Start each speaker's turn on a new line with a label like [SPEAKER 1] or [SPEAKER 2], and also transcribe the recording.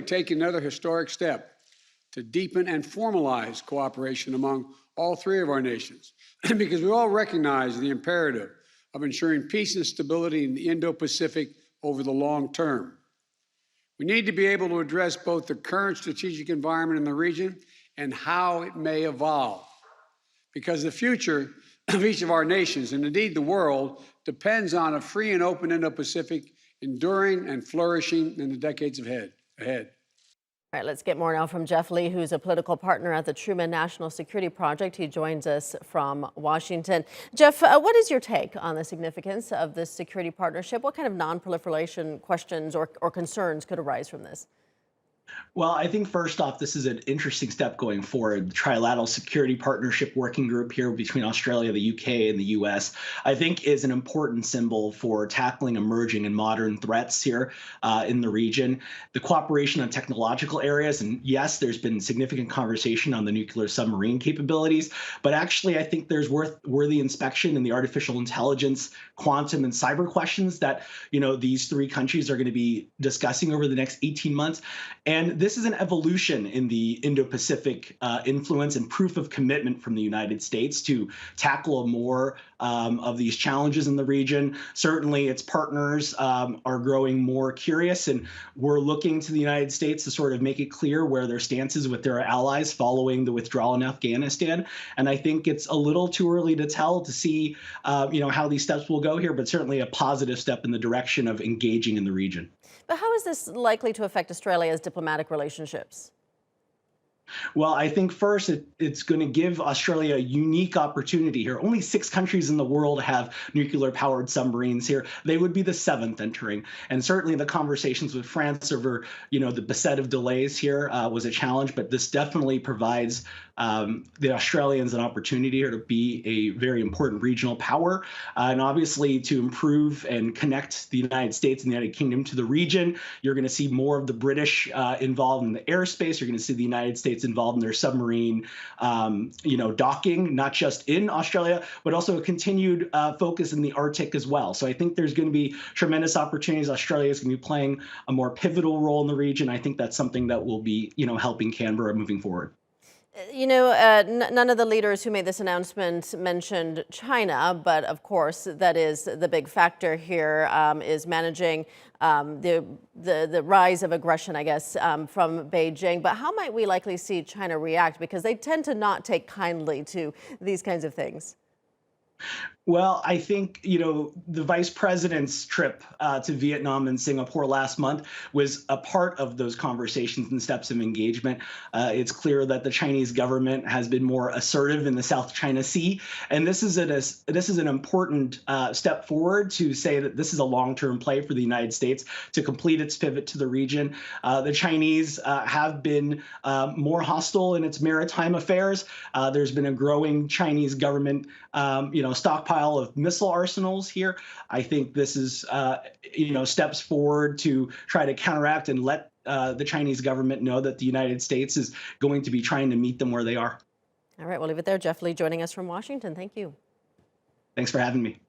[SPEAKER 1] we're taking another historic step to deepen and formalize cooperation among all three of our nations, because we all recognize the imperative of ensuring peace and stability in the Indo-Pacific over the long term. We need to be able to address both the current strategic environment in the region and how it may evolve, because the future of each of our nations, and indeed the world, depends on a free and open Indo-Pacific enduring and flourishing in the decades ahead.
[SPEAKER 2] All right, let's get more now from Jeff Lee, who's a political partner at the Truman National Security Project. He joins us from Washington. Jeff, what is your take on the significance of this security partnership? What kind of non-proliferation questions or concerns could arise from this?
[SPEAKER 3] Well, I think first off, this is an interesting step going forward. The Trilateral Security Partnership Working Group here between Australia, the UK, and the US, I think is an important symbol for tackling emerging and modern threats here in the region. The cooperation on technological areas, and yes, there's been significant conversation on the nuclear submarine capabilities, but actually I think there's worthy inspection in the artificial intelligence, quantum, and cyber questions that these three countries are going to be discussing over the next 18 months. And this is an evolution in the Indo-Pacific influence and proof of commitment from the United States to tackle more of these challenges in the region. Certainly, its partners are growing more curious, and we're looking to the United States to sort of make it clear where their stance is with their allies following the withdrawal in Afghanistan. And I think it's a little too early to tell to see, how these steps will go here, but certainly a positive step in the direction of engaging in the region.
[SPEAKER 2] But how is this likely to affect Australia's diplomatic relationships?
[SPEAKER 3] Well, I think first it's going to give Australia a unique opportunity here. Only 6 countries in the world have nuclear-powered submarines here. They would be the 7th entering. And certainly the conversations with France over, the beset of delays here was a challenge. But this definitely provides the Australians an opportunity here to be a very important regional power, and obviously to improve and connect the United States and the United Kingdom to the region. You're going to see more of the British involved in the airspace. You're going to see the United States involved in their submarine, docking, not just in Australia, but also a continued focus in the Arctic as well. So I think there's going to be tremendous opportunities. Australia is going to be playing a more pivotal role in the region. I think that's something that will be, helping Canberra moving forward.
[SPEAKER 2] None of the leaders who made this announcement mentioned China, but of course that is the big factor here, is managing the rise of aggression, I guess, from Beijing. But how might we likely see China react? Because they tend to not take kindly to these kinds of things.
[SPEAKER 3] Well, I think, the vice president's trip to Vietnam and Singapore last month was a part of those conversations and steps of engagement. It's clear that the Chinese government has been more assertive in the South China Sea. And this is an important step forward to say that this is a long-term play for the United States to complete its pivot to the region. The Chinese have been more hostile in its maritime affairs. There's been a growing Chinese government, stockpile of missile arsenals here. I think this is, steps forward to try to counteract and let the Chinese government know that the United States is going to be trying to meet them where they are.
[SPEAKER 2] All right, we'll leave it there. Jeff Lee joining us from Washington. Thank you.
[SPEAKER 3] Thanks for having me.